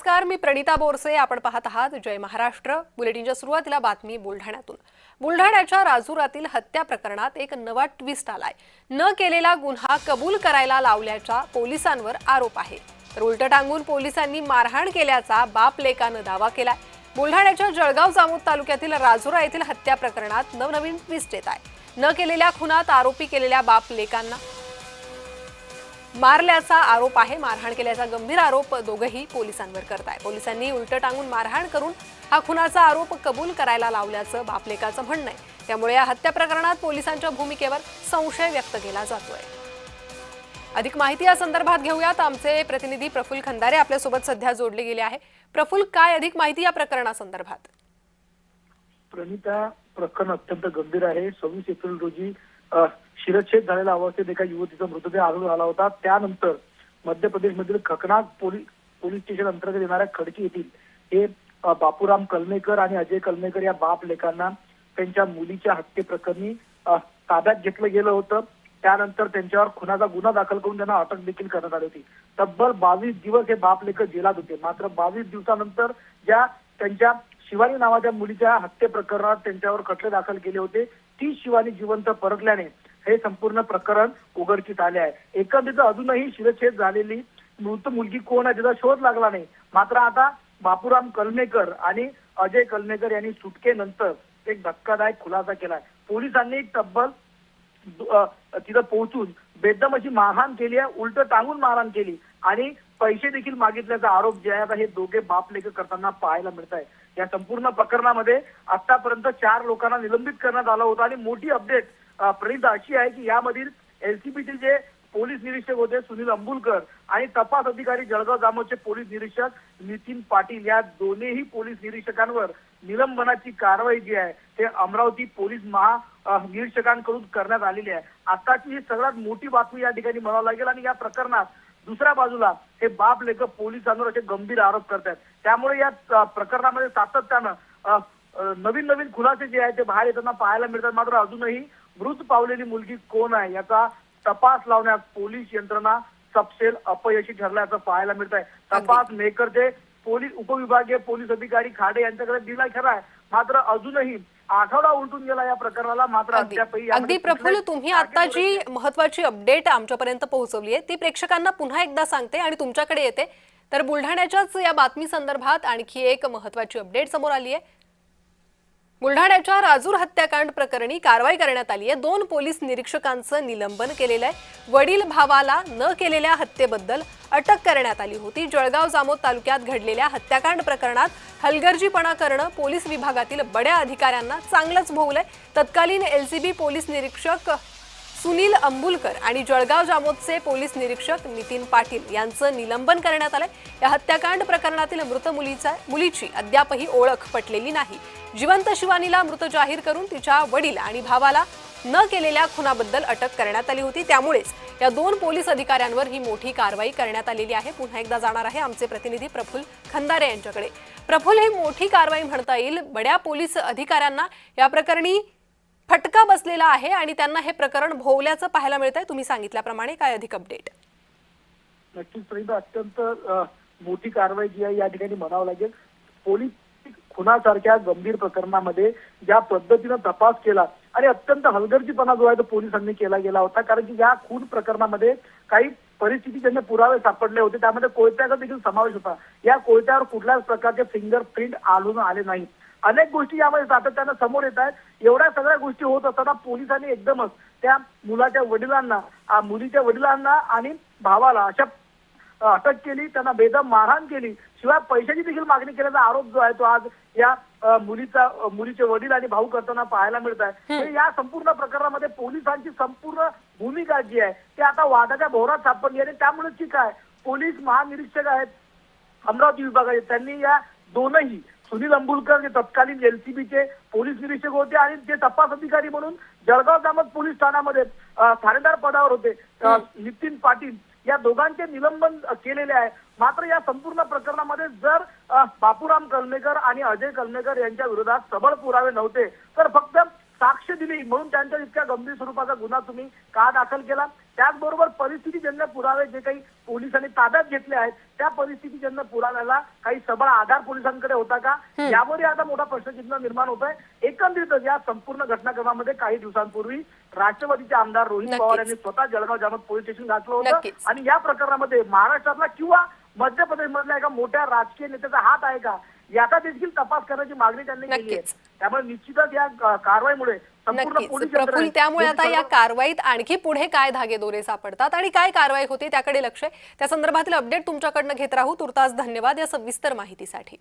नमस्कार, मी प्रणिता बोरसे. आपण पाहत आहात जय महाराष्ट्र. बुलेटिनच्या सुरुवातीला बातमी बुलढाण्यातून. बुलढाण्याच्या राजुरातील हत्या प्रकरणात एक नवा ट्विस्ट आलाय. न केलेला गुन्हा कबूल करायला लावल्याचा पोलिसांवर आरोप आहे. तर उलट टांगून पोलिसांनी मारहाण केल्याचा बाप लेकानं दावा केलाय. बुलढाण्याच्या जळगाव जामोद तालुक्यातील राजुरा येथील हत्या प्रकरणात नवनवीन ट्विस्ट येत आहे. न केलेल्या खुनात आरोपी केलेल्या बाप लेकांना मारल्याचा आरोप आहे. मारहाण केल्याचा गंभीर आरोप दोघेही पोलिसांवर करताय. पोलिसांनी उलट टांगून मारहाण करून हा खुनाचा आरोप कबूल करायला लावल्याचं बापलेकाचं म्हणणं आहे. त्यामुळे या हत्या प्रकरणात पोलिसांच्या भूमिकेवर संशय व्यक्त केला जातोय. अधिक माहिती या संदर्भात घेऊयात. आमचे प्रतिनिधी प्रफुल्ल खंदारे आपल्यासोबत सध्या जोडले गेले आहे. प्रफुल्ल, काय अधिक माहिती या प्रकरणासंदर्भात? प्रणिता, प्रकरण अत्यंत गंभीर आहे. 26 एप्रिल रोजी शिरच्छेद झालेल्या अवस्थेत एका युवतीचा मृतदेह आढळून आला होता. त्यानंतर मध्य प्रदेशमधील खकनाक पोलीस स्टेशन अंतर्गत येणाऱ्या खडकी येथील हे बापूराम कलमेकर आणि अजय कलमेकर या बाप लेकांना त्यांच्या मुलीच्या हत्येप्रकरणी ताब्यात घेतलं गेलं होतं. त्यानंतर त्यांच्यावर खुनाचा गुन्हा दाखल करून त्यांना अटक देखील करण्यात आली होती. तब्बल 22 दिवस हे बाप लेकर जेलात होते. मात्र 22 दिवसानंतर ज्या त्यांच्या शिवानी नावाच्या मुलीच्या हत्ये प्रकरणात त्यांच्यावर खटले दाखल केले होते, ती शिवानी जिवंत परतल्याने हे संपूर्ण प्रकरण उघडकीस आले आहे. एकंदरीत अजूनही शिरच्छेद झालेली मृत मुलगी कोण आहे त्याचा शोध लागला नाही. मात्र आता बापूराम कलमेकर आणि अजय कलमेकर यांनी सुटकेनंतर एक धक्कादायक खुलासा केलाय. पोलिसांनी तब्बल तिथं पोहोचून बेदम अशी मारहाण केली आहे, उलट टांगून मारहाण केली आणि पैसे देखील मागितल्याचा आरोप जे आहे हे दोघे बाप लेकर करताना पाहायला मिळत आहे. या संपूर्ण प्रकरणामध्ये आतापर्यंत 4 लोकांना निलंबित करण्यात आलं होतं आणि मोठी अपडेट प्रणिता अशी आहे की यामधील एलसीबीचे जे पोलीस निरीक्षक होते सुनील अंबुलकर आणि तपास अधिकारी जळगाव जामोदचे पोलीस निरीक्षक नितीन पाटील या दोन्हीही पोलीस निरीक्षकांवर निलंबनाची कारवाई जी आहे ते अमरावती पोलीस निरीक्षकांकडून करण्यात आलेली आहे. आताची ही सगळ्यात मोठी बातमी या ठिकाणी म्हणावं लागेल. आणि या प्रकरणात दुसऱ्या बाजूला हे बाप लेकर पोलिसांवर असे गंभीर आरोप करतात. त्यामुळे या प्रकरणामध्ये सातत्यानं नवीन खुलासे जे आहेत ते बाहेर येताना पाहायला मिळतात. मात्र अजूनही मृत पावलेली मुलगी कोण आहे याचा तपास लावण्यात पोलीस यंत्रणा सपशेल अपयशी ठरल्याचं पाहायला मिळत आहे. तपास मेकरचे पोलीस उपविभागीय पोलीस अधिकारी खाडे यांच्याकडे दिला खरा आहे. मात्र अजूनही आठवडा उलटून गेला या प्रकरणाला. मात्र अगदी प्रफुल्ल, तुम्ही आता जी महत्वाची अपडेट आमच्यापर्यंत पोहोचवली आहे ती प्रेक्षकांना पुन्हा एकदा सांगते आणि तुमच्याकडे येते. तर बुलढाण्याच्याच या बातमी संदर्भात आणखी एक महत्वाची अपडेट समोर आली आहे. बुलढाण्याच्या राजूर हत्याकांड प्रकरणी कारवाई करण्यात आली आहे. 2 पोलीस निरीक्षकांचं निलंबन केलेलं आहे. वडील भावाला न केलेल्या हत्येबद्दल अटक करण्यात आली होती. जळगाव जामोद तालुक्यात घडलेल्या हत्याकांड प्रकरणात हलगर्जीपणा करणं पोलीस विभागातील बड्या अधिकाऱ्यांना चांगलंच भोवलंय. तत्कालीन एलसीबी पोलीस निरीक्षक सुनील अंबुलकर आणि जळगाव जामोदचे पोलीस निरीक्षक नितीन पाटील यांचं निलंबन करण्यात आलंय. या हत्याकांड प्रकरणातील मृत मुलीची अद्यापही ओळख पटलेली नाही. जिवंत शिवानीला मृत जाहीर करून तिच्या वडील आणि भावाला न केलेल्या खुनाबद्दल अटक करण्यात आली होती. त्यामुळेच या 2 पोलीस अधिकाऱ्यांवर ही मोठी कारवाई करण्यात आलेली आहे. पुन्हा एकदा जाणार आहे आमचे प्रतिनिधी प्रफुल्ल खंदारे यांच्याकडे. प्रफुल्ल, ही मोठी कारवाई म्हणता येईल. बड्या पोलीस अधिकाऱ्यांना या प्रकरणी फटका बसलेला आहे आणि त्यांना हे प्रकरण भोवल्याचं पाहायला मिळतंय. तुम्ही सांगितल्याप्रमाणे काय अधिक अपडेट? नक्कीच प्रणिता, अत्यंत मोठी कारवाई जी आहे या ठिकाणी म्हणावं लागेल. पोलीस खुनासारख्या गंभीर प्रकरणामध्ये ज्या पद्धतीनं तपास केला आणि अत्यंत हलगर्जीपणा जो आहे तो पोलिसांनी केला गेला होता. कारण की या खून प्रकरणामध्ये काही परिस्थितीजन्य पुरावे सापडले होते. त्यामध्ये कोयत्याचा देखील समावेश होता. या कोयत्यावर कुठल्याच प्रकारचे फिंगरप्रिंट आढळून आले नाही. अनेक गोष्टी यामध्ये सातत्यानं समोर येत आहेत. एवढ्या सगळ्या गोष्टी होत असताना पोलिसांनी एकदमच त्या मुलीच्या वडिलांना आणि भावाला अशा अटक केली, त्यांना बेदम मारहाण केली, शिवाय पैशाची देखील मागणी केल्याचा आरोप जो आहे तो आज या मुलीचे वडील आणि भाऊ करताना पाहायला मिळत आहे. या संपूर्ण प्रकरणामध्ये पोलिसांची संपूर्ण भूमिका जी आहे ती आता वादाच्या भोवरात सापडली आणि त्यामुळे ठीक आहे पोलीस महानिरीक्षक आहेत अमरावती विभागाचे, त्यांनी या दोनही सुनील अंबुलकर जे तत्कालीन एलसीबीचे पोलीस निरीक्षक होते आणि ते तपास अधिकारी म्हणून जळगाव जामोद पोलीस ठाण्यामध्ये ठाणेदार पदावर होते नितीन पाटील, या दोघांचे निलंबन केलेले आहे. मात्र या संपूर्ण प्रकरणामध्ये जर बापूराम कलमेकर आणि अजय कलमेकर यांच्या विरोधात सबळ पुरावे नव्हते तर फक्त साक्ष दिली म्हणून त्यांच्या इतक्या गंभीर स्वरूपाचा गुन्हा तुम्ही का दाखल केला? त्याचबरोबर परिस्थितीजन्य पुरावे जे काही पोलिसांनी ताब्यात घेतले आहेत त्या परिस्थितीजन्य पुराव्याला काही सबळ आधार पोलिसांकडे होता का, यावरही आता मोठा प्रश्नचिन्ह निर्माण होत आहे। एकंदरीतच या संपूर्ण घटनाक्रमामध्ये काही दिवसांपूर्वी राष्ट्रवादीचे आमदार रोहित पवार यांनी स्वतः जळगाव जामोद पोलीस स्टेशन गाठलं होतं आणि या प्रकरणामध्ये महाराष्ट्रातला किंवा मध्य प्रदेशमधल्या एका मोठ्या राजकीय नेत्याचा हात आहे का याचा देखील तपास करण्याची मागणी त्यांनी केली आहे। त्यामुळे निश्चितच या कारवाईमुळे संपूर्ण पोलीस प्रफुल्ल, त्यामुळे आता या कारवाईत आणखी पुढे काय धागेदोरे सापडतात आणि काय कारवाई होते त्याकडे लक्ष आहे। त्या संदर्भातील अपडेट तुमच्याकडनं घेत राहू। तुर्तास धन्यवाद या सविस्तर माहितीसाठी।